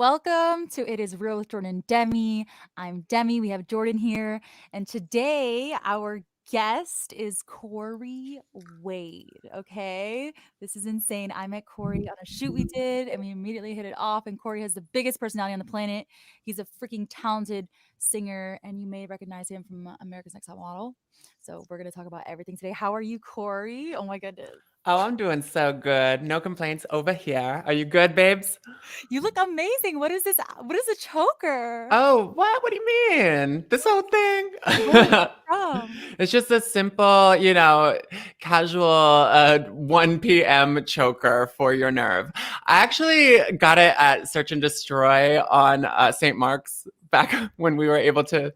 Welcome to It Is Real with Jordan and Demi. I'm Demi. We have Jordan here. And today, our guest is Cory Wade. Okay. This is insane. I met Cory on a shoot we did, and we immediately hit it off. And Cory has the biggest personality on the planet. He's a freaking talented singer, and you may recognize him from America's Next Top Model. So, we're going to talk about everything today. How are you, Cory? Oh my goodness. Oh, I'm doing so good. No complaints over here. Are you good, babes? You look amazing. What is this? What is a choker? Oh, what? What do you mean? This whole thing? Where is it from? It's just a simple, casual 1 p.m. choker for your nerve. I actually got it at Search and Destroy on St. Mark's back when we were able to,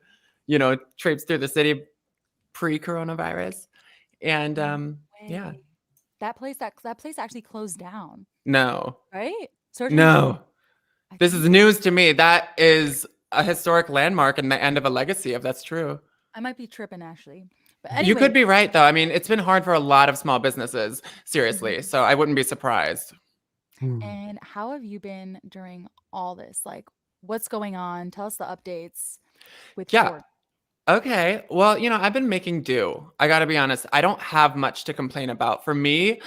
traipse through the city pre-coronavirus. And yeah. That place actually closed down. No. Right? No. This is news to me. That is a historic landmark and the end of a legacy, if that's true. I might be tripping, actually. But anyway. You could be right, though. I mean, it's been hard for a lot of small businesses, seriously. So I wouldn't be surprised. And how have you been during all this? Like, what's going on? Tell us the updates with Jordan. Okay. Well, I've been making do. I got to be honest. I don't have much to complain about. For me,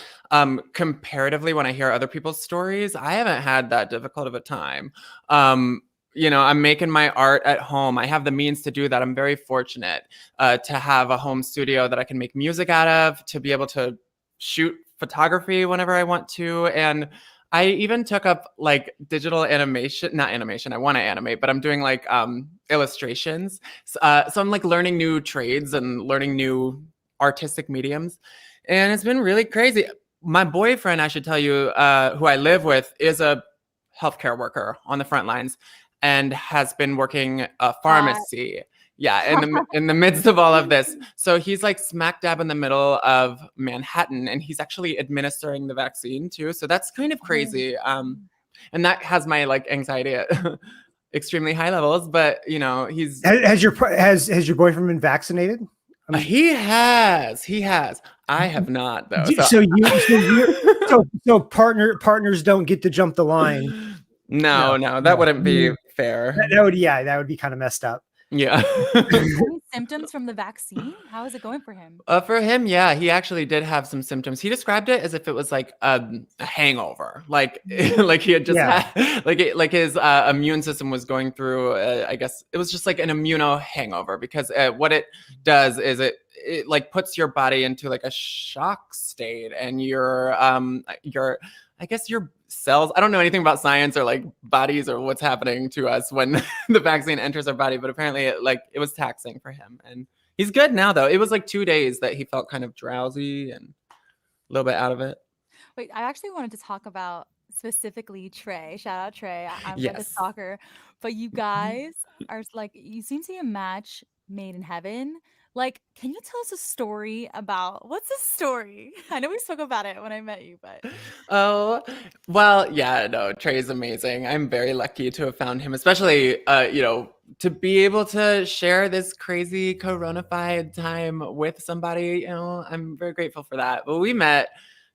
comparatively, when I hear other people's stories, I haven't had that difficult of a time. I'm making my art at home. I have the means to do that. I'm very fortunate to have a home studio that I can make music out of, to be able to shoot photography whenever I want to. And I even took up like digital animation, not animation. I want to animate, but I'm doing like illustrations. So I'm like learning new trades and learning new artistic mediums. And it's been really crazy. My boyfriend, I should tell you, who I live with, is a healthcare worker on the front lines and has been working a pharmacy. Yeah, in the midst of all of this. So he's like smack dab in the middle of Manhattan, and he's actually administering the vaccine too. So that's kind of crazy. And that has my like anxiety at extremely high levels. But he's has your boyfriend been vaccinated? He has. I have not though. So partners don't get to jump the line. No, that wouldn't be fair. That would be kind of messed up. Yeah. Any symptoms from the vaccine? How is it going for him? For him, yeah, he actually did have some symptoms. He described it as if it was like a hangover, like he had just had, like his immune system was going through. I guess it was just like an immuno hangover, because what it does is it like puts your body into like a shock state, and your cells, I don't know anything about science or like bodies or what's happening to us when the vaccine enters our body, but apparently it was taxing for him. And he's good now though. It was like 2 days that he felt kind of drowsy and a little bit out of it. Wait, I actually wanted to talk about specifically Trey. Shout out Trey. I'm Yes. a stalker. But you guys are like, you seem to be a match made in heaven. Like, can you tell us a story about, what's this story? I know we spoke about it when I met you, but. Oh, well, yeah, no, Trey's amazing. I'm very lucky to have found him, especially, to be able to share this crazy coronafied time with somebody. I'm very grateful for that. But we met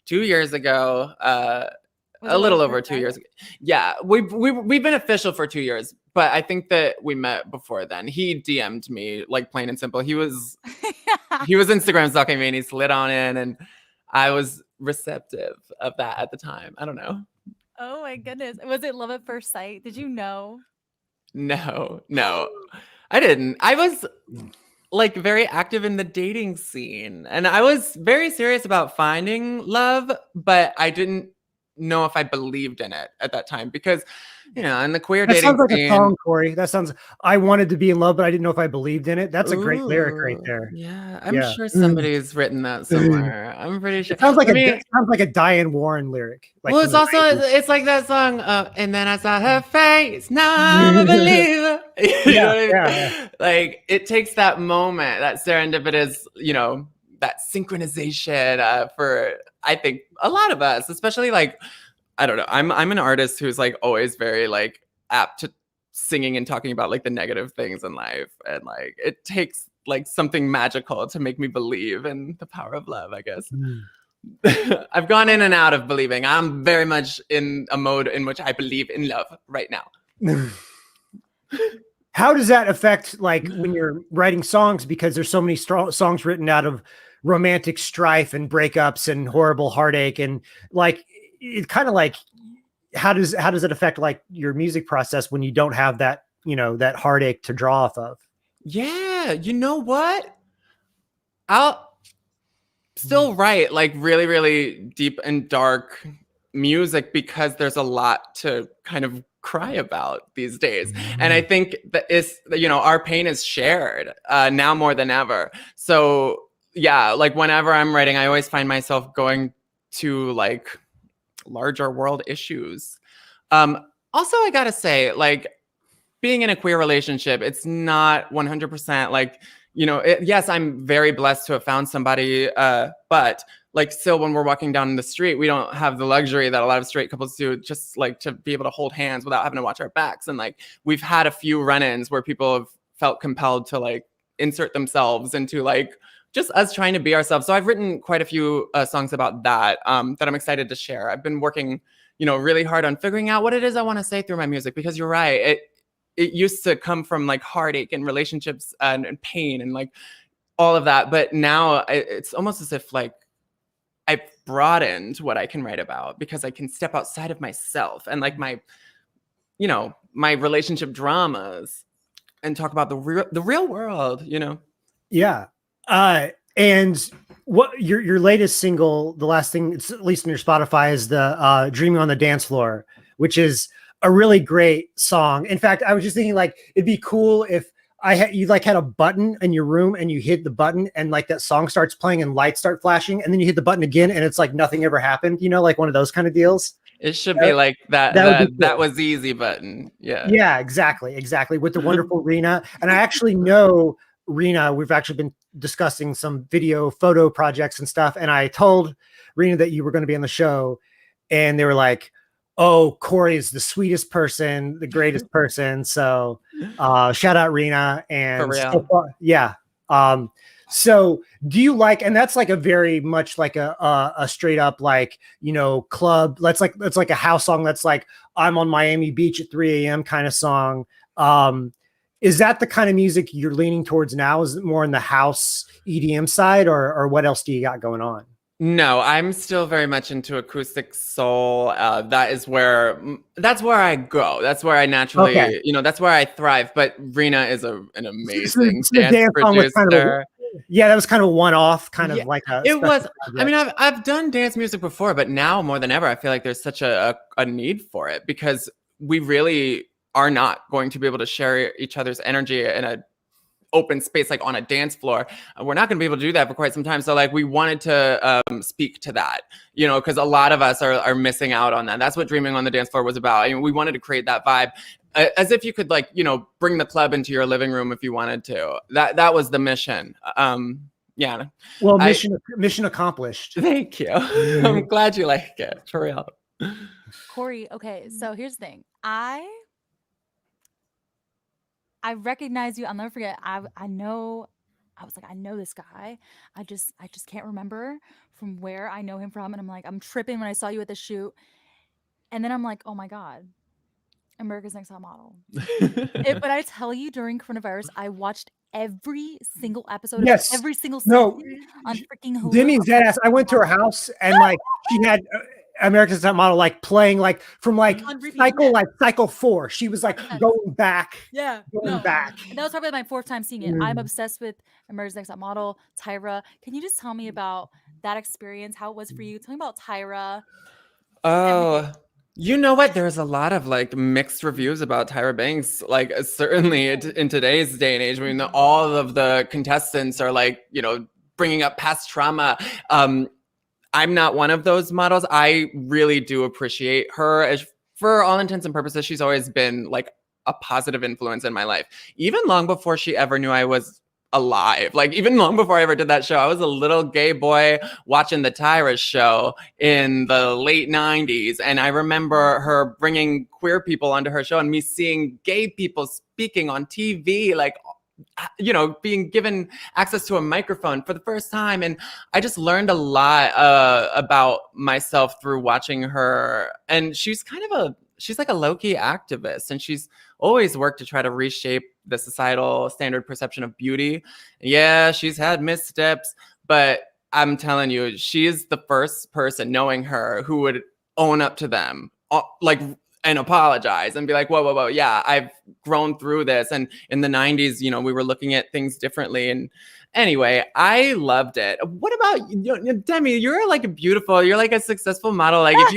2 years ago, a little over 2 years ago. Yeah, we've been official for 2 years, but I think that we met before then. He DM'd me, like, plain and simple. He was Instagram stalking me, and he slid on in, and I was receptive of that at the time. I don't know. Oh my goodness. Was it love at first sight? Did you know? No, I didn't. I was like very active in the dating scene, and I was very serious about finding love, but I didn't know if I believed in it at that time, because in the queer dating sounds like scene, a song, Cory. That sounds. I wanted to be in love, but I didn't know if I believed in it. That's a great lyric right there. Yeah, I'm sure somebody's written that somewhere. I'm pretty sure. It sounds like a Diane Warren lyric. Well, it's also it's like that song. And then I saw her face. Now I'm a believer. You know what I mean? Yeah. Like, it takes that moment, that serendipitous, that synchronization for, I think, a lot of us, especially like, I don't know. I'm an artist who's like always very like apt to singing and talking about like the negative things in life, and like it takes like something magical to make me believe in the power of love, I guess. I've gone in and out of believing. I'm very much in a mode in which I believe in love right now. How does that affect like when you're writing songs? Because there's so many songs written out of romantic strife and breakups and horrible heartache, and like it kind of like how does it affect like your music process when you don't have that, you know, that heartache to draw off of? Yeah, you know what? I'll still write like really, really deep and dark music because there's a lot to kind of cry about these days. And I think that is, you know, our pain is shared now more than ever. So yeah, like whenever I'm writing, I always find myself going to like larger world issues. Also, I gotta say, like being in a queer relationship, it's not 100% like, you know, yes, I'm very blessed to have found somebody, but like still when we're walking down the street, we don't have the luxury that a lot of straight couples do, just like to be able to hold hands without having to watch our backs. And like we've had a few run-ins where people have felt compelled to like insert themselves into like just us trying to be ourselves. So I've written quite a few songs about that that I'm excited to share. I've been working, you know, really hard on figuring out what it is I want to say through my music, because you're right. It used to come from like heartache and relationships and pain and like all of that. But now it's almost as if like I've broadened what I can write about because I can step outside of myself and like my, you know, my relationship dramas and talk about the real world, you know? Yeah. And what your latest single, the last thing, it's at least in your Spotify, is the Dreaming on the Dance Floor, which is a really great song. In fact, I was just thinking like it'd be cool if you like had a button in your room and you hit the button and like that song starts playing and lights start flashing, and then you hit the button again and it's like nothing ever happened, you know, like one of those kind of deals. It should be like that that was easy button. Yeah. Yeah, exactly. With the wonderful Rena. And I actually know Rena, we've actually been discussing some video photo projects and stuff. And I told Rena that you were going to be on the show, and they were like, oh, Cory is the sweetest person, the greatest person. So shout out Rena. And For real. so far, yeah. So do you like, and that's like a very much like a straight up, like, you know, club. That's like a house song. That's like, I'm on Miami Beach at 3 a.m. kind of song. Is that the kind of music you're leaning towards now? Is it more in the house EDM side, or what else do you got going on? No, I'm still very much into acoustic soul. That's where I go. That's where I naturally, you know, that's where I thrive. But Rena is an amazing dance producer. Yeah, that was kind of a one-off, kind of like a. It was. Project. I mean, I've done dance music before, but now more than ever, I feel like there's such a need for it, because we really are not going to be able to share each other's energy in a open space, like on a dance floor. We're not going to be able to do that for quite some time. So like we wanted to speak to that, you know, because a lot of us are missing out on that. That's what Dreaming on the Dance Floor was about. I mean, we wanted to create that vibe as if you could, like, you know, bring the club into your living room if you wanted to. That was the mission. Yeah. Well, mission accomplished. Thank you. I'm glad you like it, for real. Cory, okay, so here's the thing. I recognize you. I'll never forget. I know. I was like, I know this guy. I just can't remember from where I know him from. And I'm like, I'm tripping when I saw you at the shoot. And then I'm like, oh my God, America's Next Top Model. But I tell you, during coronavirus, I watched every single episode of every single season on freaking Hulu. Demi's dead ass. I went to her house and like she had America's Top Model like playing like from like cycle 4. She was like going back. Yeah. Back. And that was probably my 4th time seeing it. I'm obsessed with America's Next Top Model, Tyra. Can you just tell me about that experience, how it was for you? Tell me about Tyra. Oh, you know what? There's a lot of like mixed reviews about Tyra Banks. Like certainly in today's day and age, I mean, all of the contestants are like, you know, bringing up past trauma. I'm not one of those models. I really do appreciate her. For all intents and purposes, she's always been like a positive influence in my life. Even long before she ever knew I was alive. Like even long before I ever did that show, I was a little gay boy watching the Tyra show in the late 90s. And I remember her bringing queer people onto her show and me seeing gay people speaking on TV, like, you know, being given access to a microphone for the first time. And I just learned a lot about myself through watching her. And she's kind of she's like a low-key activist, and she's always worked to try to reshape the societal standard perception of beauty. Yeah, she's had missteps, but I'm telling you, she is the first person, knowing her, who would own up to them, like, and apologize and be like, whoa, yeah, I've grown through this. And in the 90s, you know, we were looking at things differently. And anyway, I loved it. What about you, Demi? You're like you're like a successful model. Like if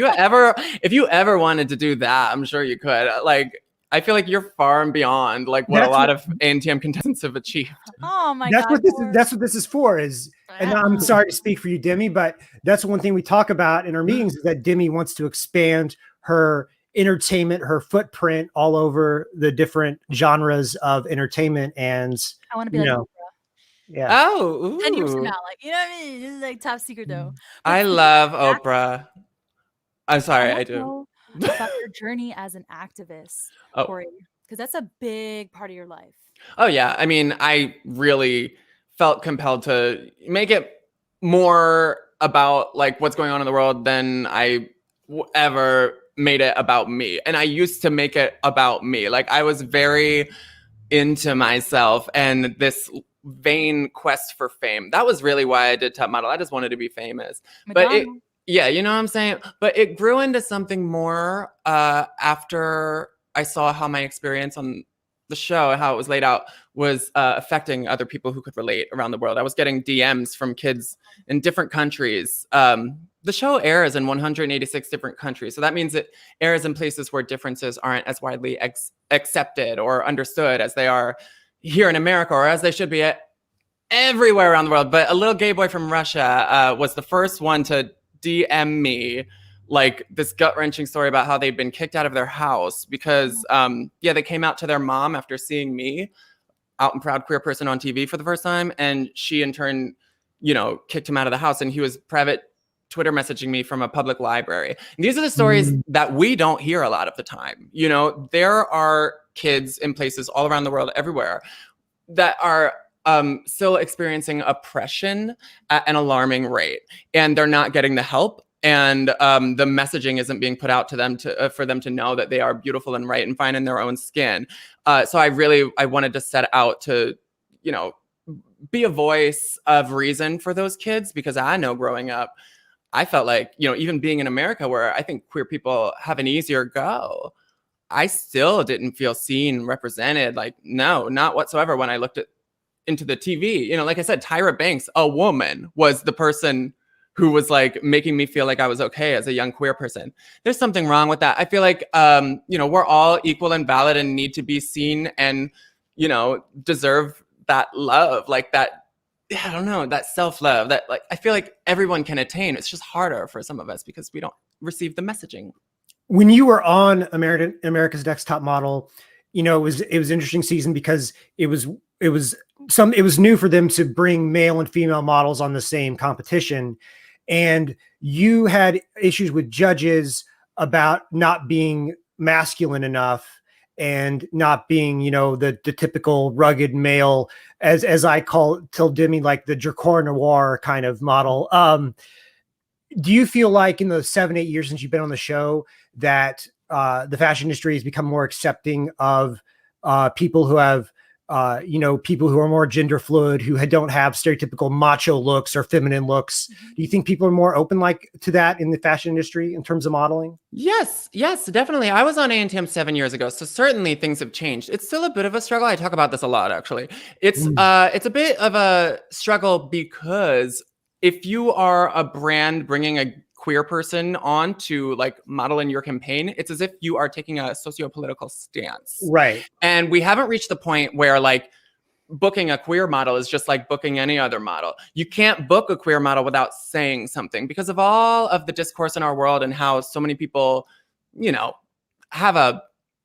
you ever wanted to do that, I'm sure you could. Like, I feel like you're far and beyond like what a lot of ANTM contestants have achieved. Oh my That's God. that's what this is for. And I'm sorry to speak for you, Demi, but that's one thing we talk about in our meetings is that Demi wants to expand her entertainment, her footprint all over the different genres of entertainment. And I want to be like Oprah. Yeah. Oh, 10 years from now, like, you know what I mean? This is like top secret though. But I speaking love of Oprah. I'm sorry, I I do. know about your journey as an activist, Oh. Cory, because that's a big part of your life. Oh yeah, I mean, I really felt compelled to make it more about like what's going on in the world than I ever made it about me. And I used to make it about me. Like I was very into myself and this vain quest for fame. That was really why I did Top Model. I just wanted to be famous. Madonna. But yeah, you know what I'm saying? But it grew into something more after I saw how my experience on the show, how it was laid out, was affecting other people who could relate around the world. I was getting DMs from kids in different countries. The show airs in 186 different countries. So that means it airs in places where differences aren't as widely accepted or understood as they are here in America, or as they should be everywhere around the world. But a little gay boy from Russia was the first one to DM me like this gut-wrenching story about how they'd been kicked out of their house because they came out to their mom after seeing me, out and proud queer person on TV for the first time, and she in turn, you know, kicked him out of the house, and he was private Twitter messaging me from a public library. And these are the stories that we don't hear a lot of the time. You know, there are kids in places all around the world, everywhere, that are still experiencing oppression at an alarming rate, and they're not getting the help. And the messaging isn't being put out to them for them to know that they are beautiful and right and fine in their own skin. So I wanted to set out to, you know, be a voice of reason for those kids, because I know growing up, I felt like, you know, even being in America where I think queer people have an easier go, I still didn't feel seen, represented. Like, no, not whatsoever. When I looked into the TV, you know, like I said, Tyra Banks, a woman, was the person who was like making me feel like I was okay as a young queer person. There's something wrong with that. I feel like, you know, we're all equal and valid and need to be seen and, you know, deserve that love, like that, I don't know, that self-love that like, I feel like everyone can attain. It's just harder for some of us because we don't receive the messaging. When you were on America's Next Top Model, you know, it was interesting season because it was new for them to bring male and female models on the same competition. And you had issues with judges about not being masculine enough and not being, you know, the typical rugged male, as I tell Demi, like the Dracor Noir kind of model. Do you feel like in the 7-8 years since you've been on the show that the fashion industry has become more accepting of people who have, you know, people who are more gender fluid, who don't have stereotypical macho looks or feminine looks? Do you think people are more open to that in the fashion industry in terms of modeling? Yes, definitely. I was on ANTM 7 years ago, so certainly things have changed. It's still a bit of a struggle. I talk about this a lot, actually. It's a bit of a struggle because if you are a brand bringing a queer person on to like model in your campaign, it's as if you are taking a socio-political stance. Right. And we haven't reached the point where like booking a queer model is just like booking any other model. You can't book a queer model without saying something because of all of the discourse in our world and how so many people, you know, have a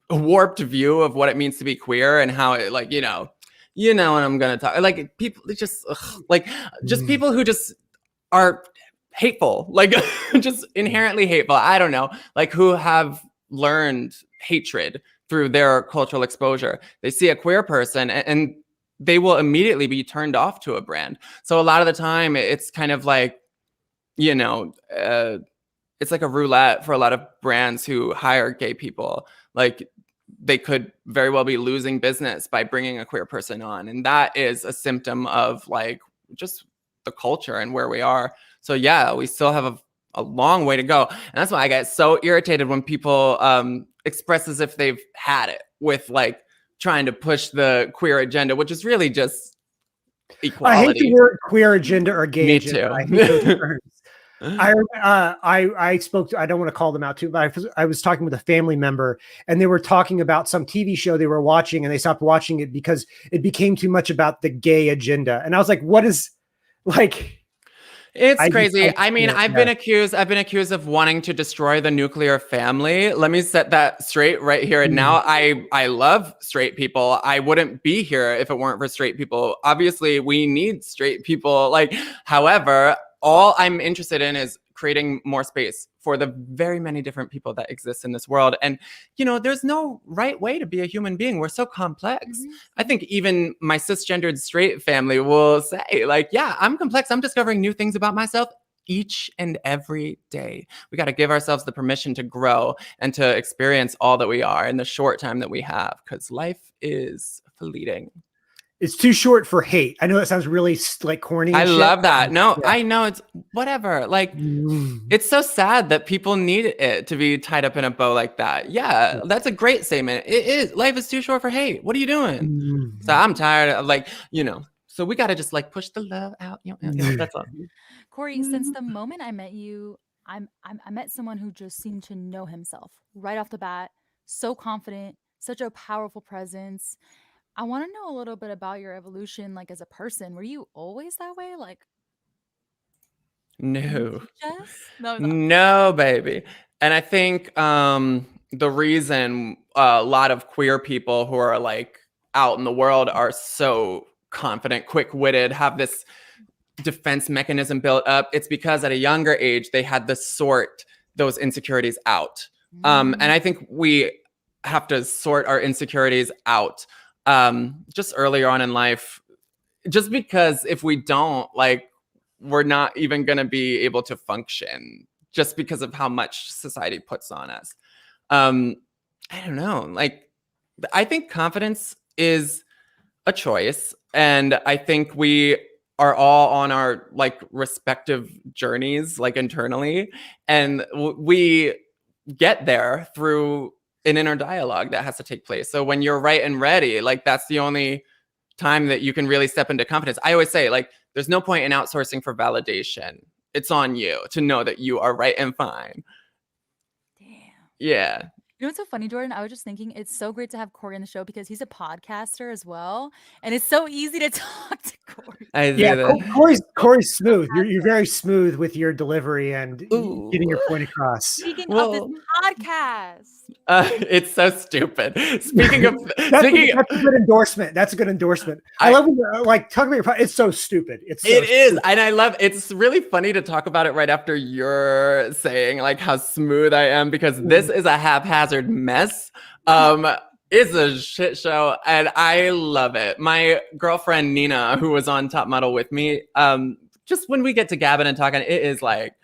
warped view of what it means to be queer and how it like, you know what I'm going to talk, like people just just people who just are hateful, like just inherently hateful. I don't know, like who have learned hatred through their cultural exposure. They see a queer person and they will immediately be turned off to a brand. So a lot of the time it's kind of like, you know, it's like a roulette for a lot of brands who hire gay people. Like they could very well be losing business by bringing a queer person on. And that is a symptom of like just the culture and where we are. So yeah, we still have a long way to go. And that's why I get so irritated when people express as if they've had it with like trying to push the queer agenda, which is really just equality. I hate the word queer agenda or gay Me agenda. too. I hate those terms. I spoke to, I don't want to call them out too, but I was talking with a family member and they were talking about some TV show they were watching and they stopped watching it because it became too much about the gay agenda. And I was like, what is like, it's crazy. I mean, I've been accused of wanting to destroy the nuclear family. Let me set that straight right here and now. I love straight people. I wouldn't be here if it weren't for straight people. Obviously, we need straight people. Like, however, all I'm interested in is creating more space for the very many different people that exist in this world. And, you know, there's no right way to be a human being. We're so complex. I think even my cisgendered straight family will say, like, yeah, I'm complex. I'm discovering new things about myself each and every day. We got to give ourselves the permission to grow and to experience all that we are in the short time that we have, because life is fleeting. It's too short for hate. I know that sounds really like corny. I love that. No, yeah. I know it's whatever. Like, it's so sad that people need it to be tied up in a bow like that. Yeah, that's a great statement. It is. Life is too short for hate. What are you doing? So I'm tired of like, you know, so we got to just like push the love out. You know, that's all. Cory, since the moment I met you, I met someone who just seemed to know himself right off the bat. So confident, such a powerful presence. I want to know a little bit about your evolution, like as a person. Were you always that way? Like, no, no, baby. And I think the reason a lot of queer people who are like out in the world are so confident, quick-witted, have this defense mechanism built up, it's because at a younger age they had to sort those insecurities out. And I think we have to sort our insecurities out just earlier on in life, just because if we don't, like, we're not even going to be able to function just because of how much society puts on us. I don't know. Like, I think confidence is a choice. And I think we are all on our like respective journeys, like internally. And we get there through an inner dialogue that has to take place. So when you're right and ready, like that's the only time that you can really step into confidence. I always say, like, there's no point in outsourcing for validation. It's on you to know that you are right and fine. Damn. Yeah. You know what's so funny, Jordan? I was just thinking it's so great to have Cory on the show because he's a podcaster as well. And it's so easy to talk to Cory. Cory's smooth. You're very smooth with your delivery and getting your point across. Speaking of this podcast. It's so stupid. Speaking of that's a good endorsement. That's a good endorsement. I love when you're like talking about your podcast. It's so stupid. It is. And I love it's really funny to talk about it right after you're saying like how smooth I am, because this is a haphazard mess. It's a shit show and I love it. My girlfriend Nina, who was on Top Model with me, just when we get to gabbing and talking, it is like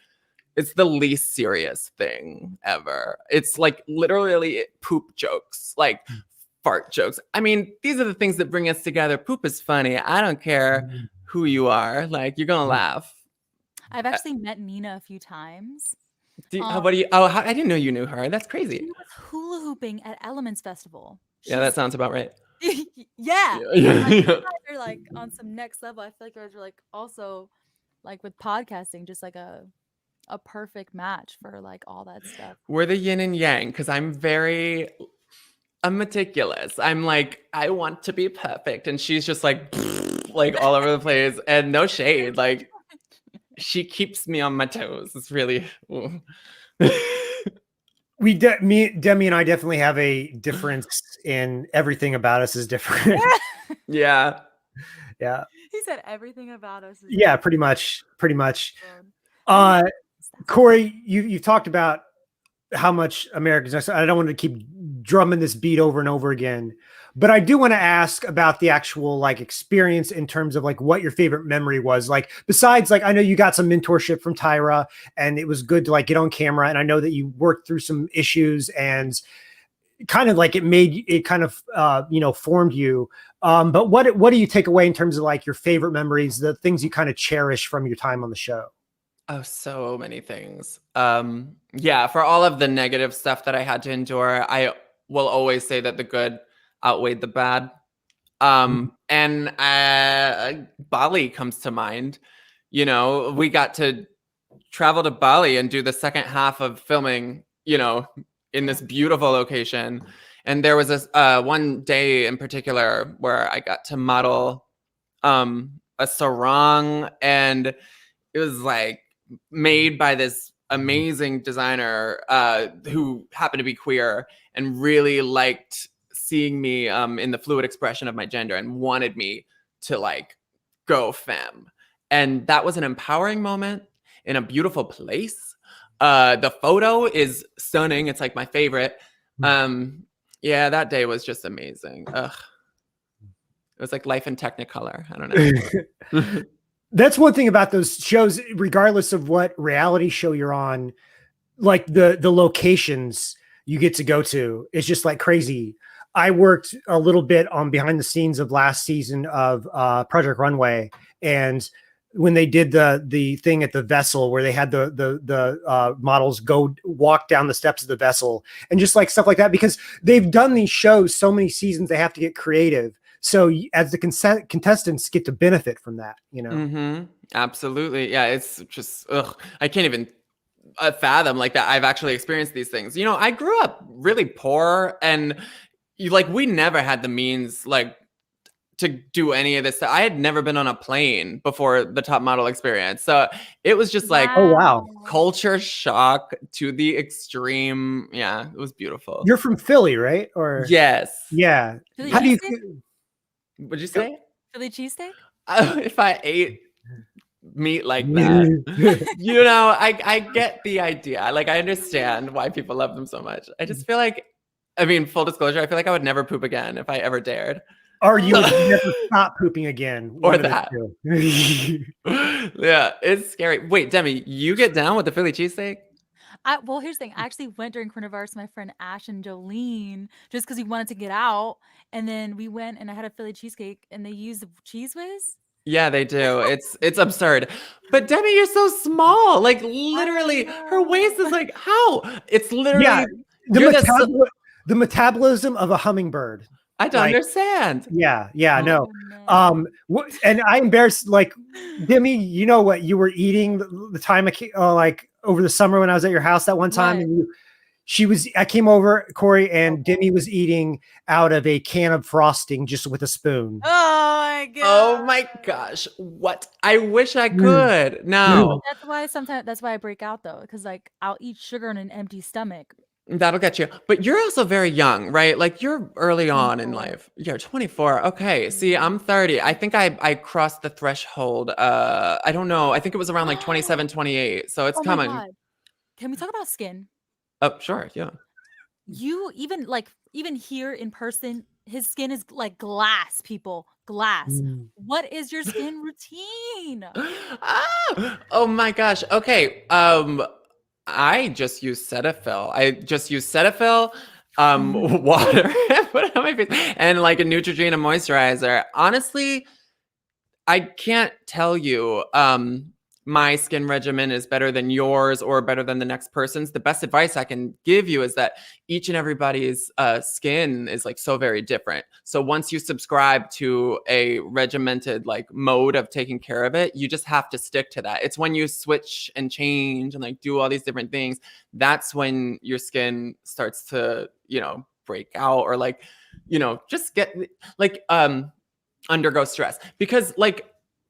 it's the least serious thing ever. It's like literally poop jokes, like fart jokes. I mean, these are the things that bring us together. Poop is funny. I don't care who you are. Like, you're gonna laugh. I've actually met Nina a few times. I didn't know you knew her. That's crazy. She was hula hooping at Elements Festival. Yeah, that sounds about right. Yeah. You guys are like on some next level. I feel like you guys are like also like with podcasting, just like a perfect match for like all that stuff. We're the yin and yang, because I'm meticulous. I'm like, I want to be perfect. And she's just like all over the place, and no shade. Like, she keeps me on my toes. It's really Demi and I definitely have a difference in everything about us is different. Yeah. He said everything about us is different. Pretty much. Cory, you've talked about how much Americans, I don't want to keep drumming this beat over and over again. But I do want to ask about the actual like experience in terms of like what your favorite memory was. Like besides, like I know you got some mentorship from Tyra, and it was good to like get on camera. And I know that you worked through some issues and kind of like it kind of formed you. But what do you take away in terms of like your favorite memories, the things you kind of cherish from your time on the show? Oh, so many things. Yeah, for all of the negative stuff that I had to endure, I will always say that the good outweighed the bad. And Bali comes to mind. You know, we got to travel to Bali and do the second half of filming, in this beautiful location. And there was this one day in particular where I got to model a sarong, and it was like made by this amazing designer who happened to be queer and really liked seeing me in the fluid expression of my gender and wanted me to like go femme. And that was an empowering moment in a beautiful place. The photo is stunning. It's like my favorite. Yeah, that day was just amazing. Ugh. It was like life in Technicolor. I don't know. That's one thing about those shows, regardless of what reality show you're on, like the locations you get to go to, it's just like crazy. I worked a little bit on behind the scenes of last season of Project Runway, and when they did the thing at the vessel where they had the models go walk down the steps of the vessel and just like stuff like that, because they've done these shows so many seasons, they have to get creative. So as the contestants get to benefit from that, Mm-hmm. Absolutely. Yeah. It's just, I can't even fathom like that. I've actually experienced these things. I grew up really poor, and we never had the means to do any of this stuff. I had never been on a plane before the top model experience. So it was just like, oh, wow. Culture shock to the extreme. Yeah, it was beautiful. You're from Philly, right? Or yes. Yeah. Philly How do you Would you say? Philly cheesesteak? If I ate meat like that, I get the idea. Like, I understand why people love them so much. I just feel like, full disclosure, I feel like I would never poop again if I ever dared. Or you would never stop pooping again. Or that. Yeah, it's scary. Wait, Demi, you get down with the Philly cheesesteak? Well, here's the thing. I actually went during coronavirus with my friend Ash and Jolene just because we wanted to get out. And then we went and I had a Philly cheesecake and they used the Cheese Whiz. Yeah, they do. It's absurd. But Demi, you're so small. Like literally, her waist is like how? It's literally the metabolism of a hummingbird. I don't understand. Yeah, no. And I embarrassed like Demi. You know what you were eating the time like over the summer when I was at your house that one time, and I came over, Cory, and Demi was eating out of a can of frosting just with a spoon. Oh my gosh. What? I wish I could. No. That's why I break out though, because like I'll eat sugar on an empty stomach. That'll get you. But you're also very young, right? Like you're early on in life. You're 24. Okay. See, I'm 30. I think I crossed the threshold. I don't know. I think it was around like 27, 28. So it's coming. God. Can we talk about skin? Oh, sure. Yeah. You even here in person, his skin is like glass, people. Glass. What is your skin routine? Oh my gosh. Okay. I just use Cetaphil. Water, put it on my face, and like a Neutrogena moisturizer. Honestly, I can't tell you my skin regimen is better than yours or better than the next person's. The best advice I can give you is that each and everybody's skin is like so very different. So once you subscribe to a regimented like mode of taking care of it, you just have to stick to that. It's when you switch and change and like do all these different things, that's when your skin starts to, break out or like, just get like undergo stress, because like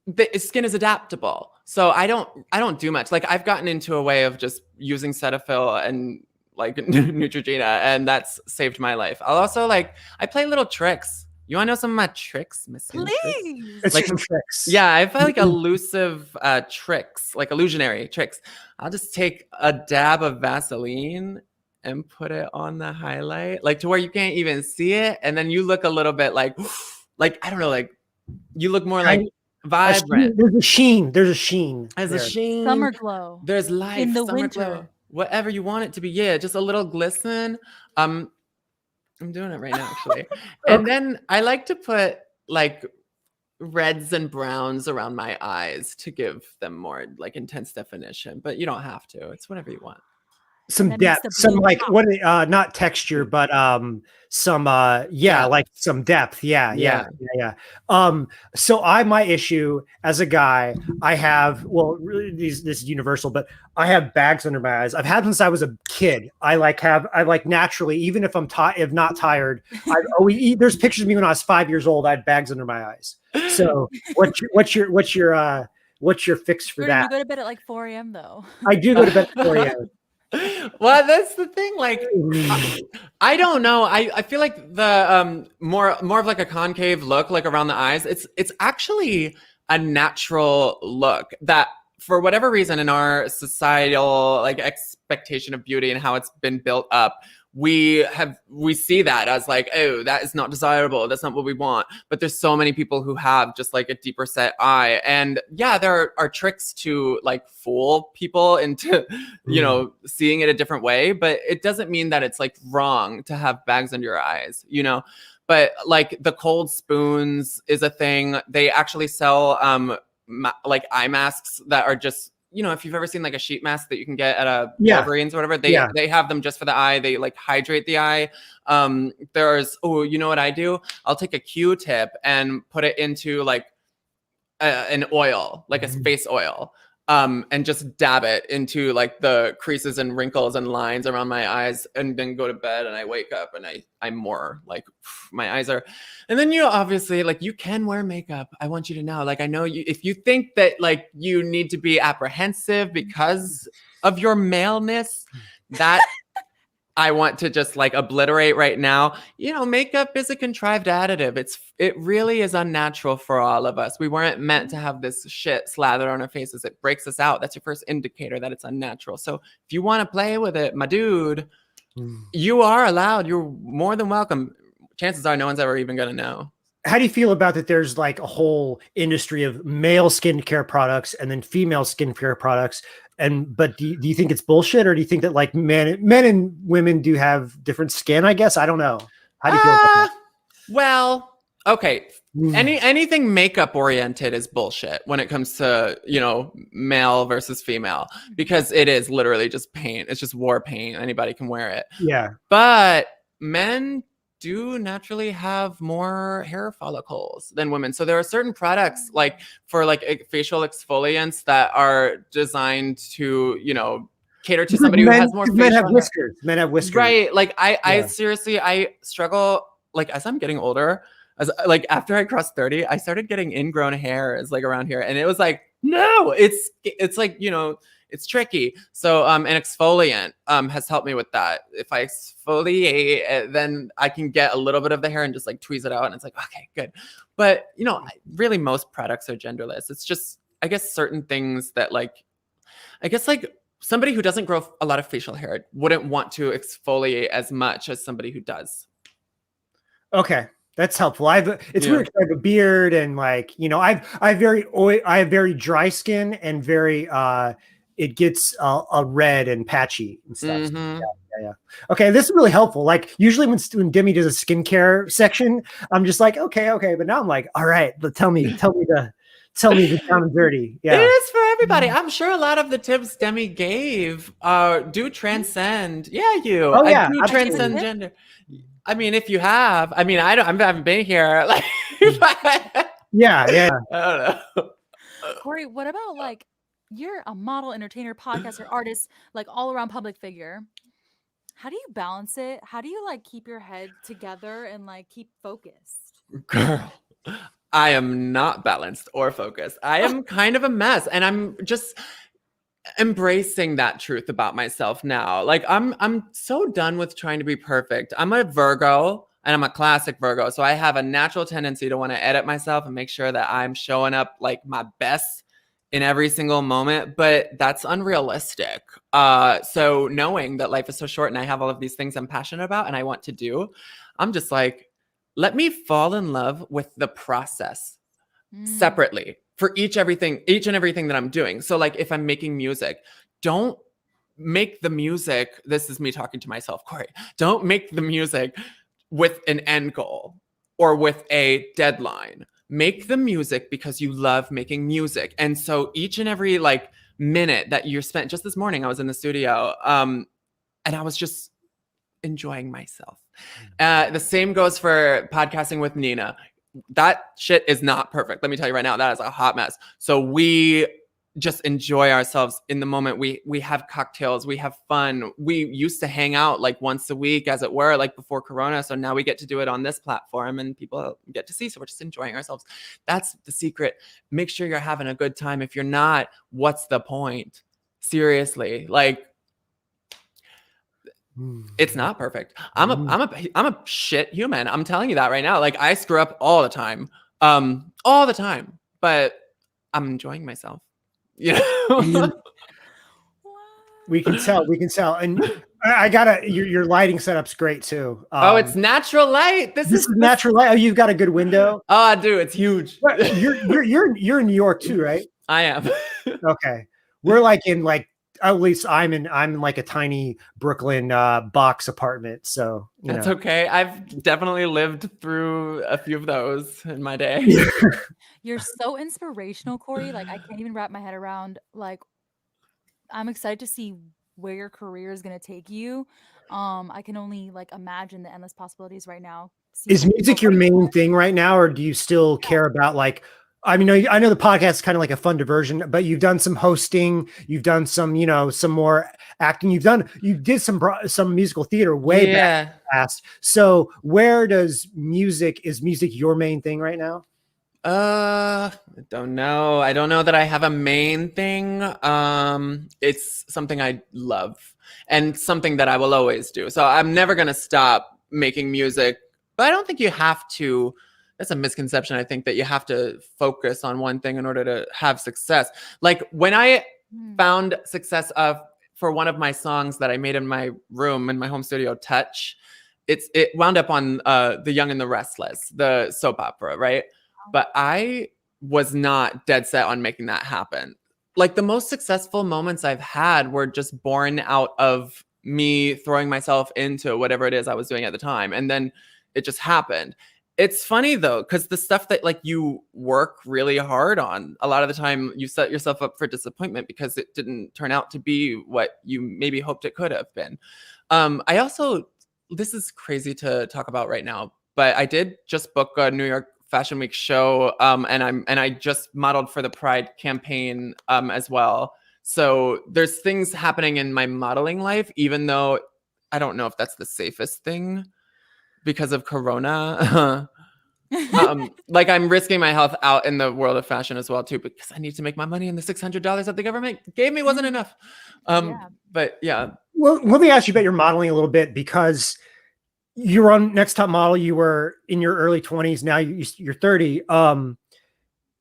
the skin is adaptable. So I don't do much. Like I've gotten into a way of just using Cetaphil and like Neutrogena, and that's saved my life. I'll also I play little tricks. You want to know some of my tricks, Miss? Please. It's like some tricks. Yeah, I feel like elusive tricks, like illusionary tricks. I'll just take a dab of Vaseline and put it on the highlight, like to where you can't even see it. And then you look a little bit like I don't know, like you look more like vibrant. There's a sheen. There's a sheen. There's a sheen. Summer glow. There's life. In the summer winter. glow. Whatever you want it to be. Yeah, just a little glisten. I'm doing it right now, actually. And then I like to put like reds and browns around my eyes to give them more like intense definition, but you don't have to. It's whatever you want. Some That makes depth, the some blue like pop. what not texture, but some like some depth. Yeah. So my issue as a guy, I have, well, really this is universal, but I have bags under my eyes. I've had them since I was a kid. I naturally, even if I'm if not tired, I've always there's pictures of me when I was 5 years old. I had bags under my eyes. So what's your fix for Jordan, that? you go to bed at like 4 a.m. though. I do go to bed at 4 a.m. Well, that's the thing. Like, I don't know. I feel like the more of like a concave look, like around the eyes. It's actually a natural look that, for whatever reason, in our societal like expectation of beauty and how it's been built up, we see that as like, oh, that is not desirable. That's not what we want. But there's so many people who have just like a deeper set eye. And yeah, there are tricks to like fool people into, you know, seeing it a different way. But it doesn't mean that it's like wrong to have bags under your eyes, you know? But like the cold spoons is a thing. They actually sell like eye masks that are just, you know, if you've ever seen like a sheet mask that you can get at a Walgreens or whatever, they have them just for the eye. They like hydrate the eye. You know what I do? I'll take a Q-tip and put it into like an oil, like a face oil, and just dab it into like the creases and wrinkles and lines around my eyes, and then go to bed. And I wake up and I'm more like my eyes are. And then, you know, obviously, like you can wear makeup. I want you to know, like, I know you, if you think that like you need to be apprehensive because of your maleness, that I want to just like obliterate right now. You know, makeup is a contrived additive. It really is unnatural for all of us. We weren't meant to have this shit slathered on our faces. It breaks us out. That's your first indicator that it's unnatural. So if you want to play with it, my dude, you are allowed. You're more than welcome. Chances are no one's ever even going to know. How do you feel about that? There's like a whole industry of male skincare products and then female skincare products. But do you think it's bullshit, or do you think that like men and women do have different skin? I guess I don't know. How do you feel about that? Well, okay. Anything makeup oriented is bullshit when it comes to, you know, male versus female, because it is literally just paint. It's just war paint. Anybody can wear it. Yeah. But men do naturally have more hair follicles than women. So there are certain products like for like facial exfoliants that are designed to, you know, cater to somebody who has more facial men have hair. whiskers. Men have whiskers. Right. Like I seriously, I struggle, like as I'm getting older, as like after I crossed 30, I started getting ingrown hairs like around here. And it was like, no, it's like, you know, it's tricky. So an exfoliant has helped me with that. If I exfoliate, then I can get a little bit of the hair and just like tweeze it out. And it's like, okay, good. But, you know, really most products are genderless. It's just, I guess, certain things that like, I guess like somebody who doesn't grow a lot of facial hair wouldn't want to exfoliate as much as somebody who does. Okay. That's helpful. It's weird 'cause I have a beard and like, you know, I have very dry skin and very, it gets red and patchy and stuff. Mm-hmm. Yeah. Okay, this is really helpful. Like usually when Demi does a skincare section, I'm just like, okay, but now I'm like, all right, but tell me the down and dirty. Yeah, it is for everybody. I'm sure a lot of the tips Demi gave do transcend. Yeah, you. Oh, yeah, I do absolutely. transcend gender. I mean, if you have, I mean, I haven't been here. Like, yeah. I don't know. Cory, what about like you're a model, entertainer, podcaster, artist, like all around public figure. How do you balance it? How do you like keep your head together and like keep focused? Girl, I am not balanced or focused. I am kind of a mess, and I'm just embracing that truth about myself now. Like I'm so done with trying to be perfect. I'm a Virgo, and I'm a classic Virgo, so I have a natural tendency to want to edit myself and make sure that I'm showing up like my best in every single moment, but that's unrealistic. So knowing that life is so short and I have all of these things I'm passionate about and I want to do, I'm just like, let me fall in love with the process separately for each and everything that I'm doing. So like if I'm making music, don't make the music, this is me talking to myself, Cory, don't make the music with an end goal or with a deadline. Make the music because you love making music. And so each and every like minute that you're spent, just this morning, I was in the studio and I was just enjoying myself. The same goes for podcasting with Nina. That shit is not perfect. Let me tell you right now, that is a hot mess. So we just enjoy ourselves in the moment. We have cocktails, we have fun. We used to hang out like once a week, as it were, like before Corona. So now we get to do it on this platform and people get to see. So we're just enjoying ourselves. That's the secret. Make sure you're having a good time. If you're not, what's the point? Seriously, like it's not perfect. I'm a shit human. I'm telling you that right now. Like I screw up all the time, but I'm enjoying myself. You know? We can tell. And I gotta, your lighting setup's great too. Oh, it's natural light. This is natural light. Oh, you've got a good window. Oh, dude, it's huge. You're in New York too, right? I am. Okay. We're like in like, at least I'm in like a tiny Brooklyn box apartment. So that's okay. I've definitely lived through a few of those in my day. You're so inspirational, Cory. Like I can't even wrap my head around, like, I'm excited to see where your career is going to take you. I can only like imagine the endless possibilities right now. Is music your main thing right now, or do you still care about like, I mean, I know the podcast is kind of like a fun diversion, but you've done some hosting, you've done some, some more acting, you did some musical theater way back in the past. So where is music your main thing right now? I don't know. I don't know that I have a main thing. It's something I love and something that I will always do. So I'm never going to stop making music, but I don't think you have to. That's a misconception. I think that you have to focus on one thing in order to have success. Like when I found success for one of my songs that I made in my room, in my home studio, Touch, it wound up on The Young and the Restless, the soap opera, right? But I was not dead set on making that happen. Like the most successful moments I've had were just born out of me throwing myself into whatever it is I was doing at the time. And then it just happened. It's funny though, because the stuff that like you work really hard on, a lot of the time you set yourself up for disappointment because it didn't turn out to be what you maybe hoped it could have been. I also, this is crazy to talk about right now, but I did just book a New York Fashion Week show, and I just modeled for the Pride campaign as well. So there's things happening in my modeling life, even though I don't know if that's the safest thing because of Corona. Like I'm risking my health out in the world of fashion as well too, because I need to make my money, and the $600 that the government gave me wasn't enough. But yeah. Well, let me ask you about your modeling a little bit, because you're on Next Top Model. You were in your early 20s. Now you're 30. Do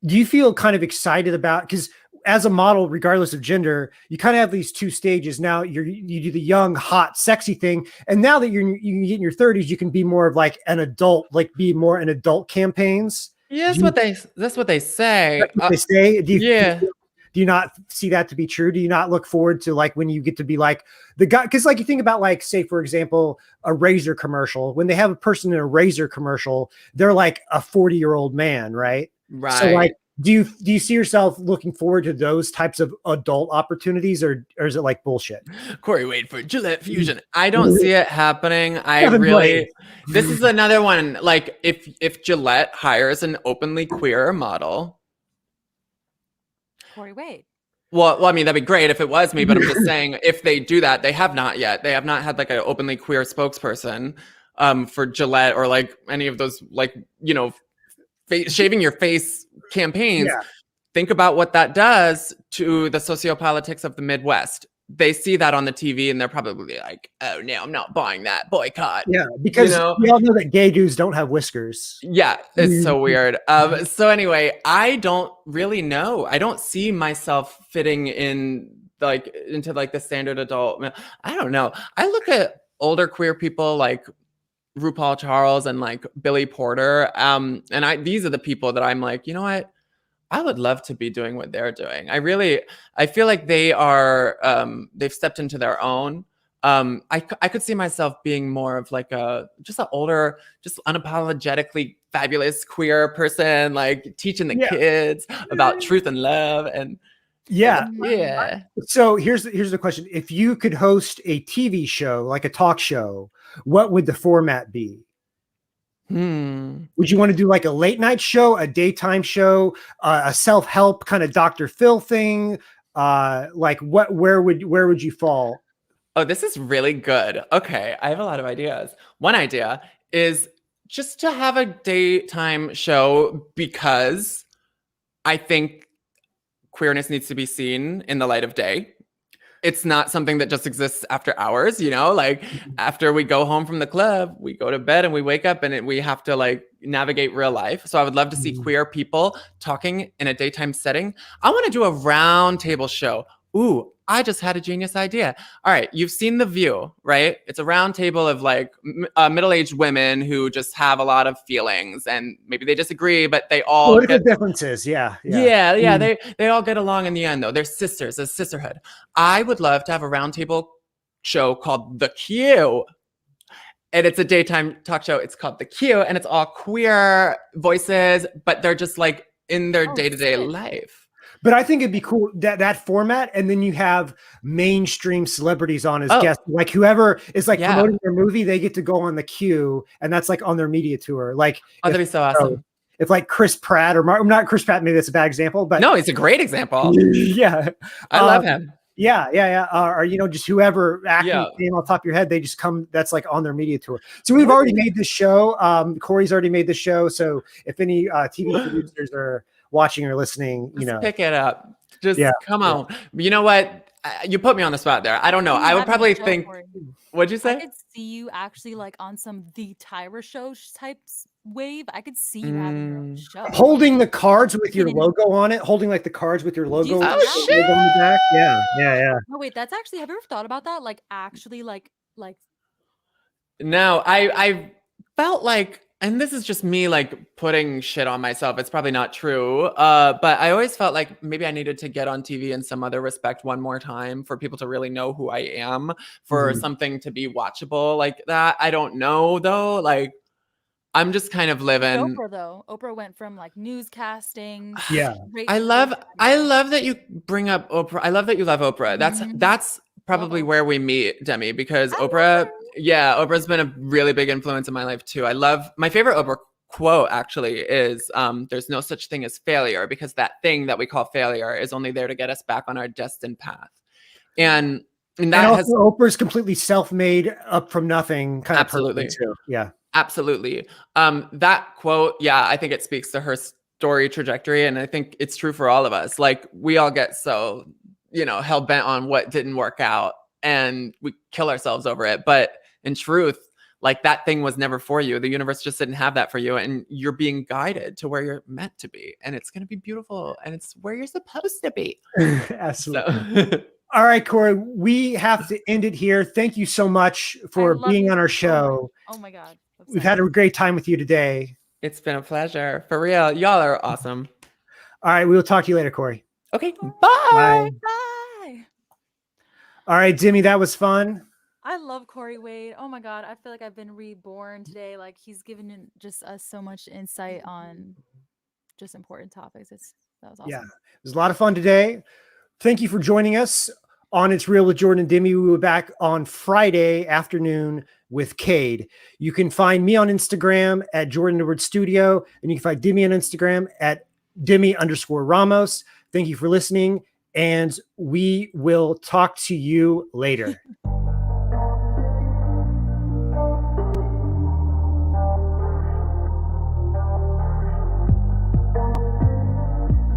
you feel kind of excited about, because as a model, regardless of gender, you kind of have these two stages. Now you do the young, hot, sexy thing. And now that you get in your 30s, you can be more of like an adult, like be more in adult campaigns. Yeah, that's what they say. That's what they say. Do you not see that to be true? Do you not look forward to like when you get to be like the guy? Because like you think about like, say, for example, a razor commercial. When they have a person in a razor commercial, they're like a 40-year-old man, right? Right. So like, do you see yourself looking forward to those types of adult opportunities, or is it like bullshit? Cory Wade for Gillette Fusion. I don't see it happening. This is another one. Like if Gillette hires an openly queer model, Cory Wade. Well, I mean, that'd be great if it was me, but I'm just saying, if they do that, they have not yet. They have not had like an openly queer spokesperson for Gillette or like any of those, like, shaving your face campaigns. Yeah. Think about what that does to the sociopolitics of the Midwest. they see that on the TV and they're probably like, oh no, I'm not buying that, boycott. Yeah, because You know? we all know that gay dudes don't have whiskers. Yeah, it's so weird. So anyway, I don't really know. I don't see myself fitting in like into like the standard adult. I don't know. I look at older queer people like RuPaul Charles and like Billy Porter. And these are the people that I'm like, you know what? I would love to be doing what they're doing. I feel like they are, they've stepped into their own. I could see myself being more of like just an older, just unapologetically fabulous queer person, like teaching the kids about truth and love and yeah. Yeah. So here's the question. If you could host a TV show, like a talk show, what would the format be? Would you want to do like a late night show, a daytime show, a self-help kind of Dr. Phil thing? Like where would you fall? Oh, this is really good. Okay, I have a lot of ideas. One idea is just to have a daytime show because I think queerness needs to be seen in the light of day. It's not something that just exists after hours, you know, like after we go home from the club, we go to bed and we wake up and we have to like navigate real life. So I would love to see queer people talking in a daytime setting. I want to do a round table show. Ooh, I just had a genius idea. All right, you've seen The View, right? It's a round table of like middle-aged women who just have a lot of feelings and maybe they disagree, but they all political differences. Yeah. They all get along in the end though. They're sisters, a sisterhood. I would love to have a round table show called The Q. And it's a daytime talk show. It's called The Q and it's all queer voices, but they're just like in their day-to-day life. But I think it'd be cool that format, and then you have mainstream celebrities on as guests, like whoever is like promoting their movie, they get to go on The Q, and that's like on their media tour. Like, that'd be so awesome. If like Chris Pratt or not Chris Pratt, maybe that's a bad example, but no, it's a great example. Yeah, I love him. Yeah. Or just whoever acting name on top of your head, they just come. That's like on their media tour. So we've already made this show. Cory's already made this show. So if any TV producers are watching or listening, just pick it up. Just come on. You know what? You put me on the spot there. I don't know. I would probably think. What'd you say? I could see you actually like on some the Tyra show types wave. I could see you having your own show, holding the cards with your logo on it, holding like the cards with your logo. Oh shit! On the back. Yeah. No, wait, that's actually. Have you ever thought about that? Like actually, like. No, I felt like. And this is just me like putting shit on myself. It's probably not true. But I always felt like maybe I needed to get on TV in some other respect one more time for people to really know who I am, for something to be watchable like that. I don't know though. Like I'm just kind of living. Oprah though. Oprah went from like newscasting. Yeah. I love that you bring up Oprah. I love that you love Oprah. That's probably where we meet, Demi, because Oprah's been a really big influence in my life too. My favorite Oprah quote actually is, there's no such thing as failure because that thing that we call failure is only there to get us back on our destined path. And also Oprah's completely self-made, up from nothing kind of person too. Yeah. Absolutely. That quote, I think it speaks to her story trajectory. And I think it's true for all of us. Like we all get so hell bent on what didn't work out and we kill ourselves over it. But in truth, like that thing was never for you. The universe just didn't have that for you. And you're being guided to where you're meant to be. And it's going to be beautiful. And it's where you're supposed to be. Absolutely. So. All right, Cory, we have to end it here. Thank you so much for being on our show. Oh my God. We've had a great time with you today. It's been a pleasure. For real. Y'all are awesome. All right. We will talk to you later, Cory. Okay. Bye. Bye. All right, Demi, that was fun. I love Cory Wade. Oh my God. I feel like I've been reborn today. Like he's given just us so much insight on just important topics. That was awesome. Yeah. It was a lot of fun today. Thank you for joining us on It's Real with Jordan and Demi. We will be back on Friday afternoon with Cade. You can find me on Instagram at Jordan Edwards Studio, and you can find Demi on Instagram at Demi_Ramos. Thank you for listening, and we will talk to you later.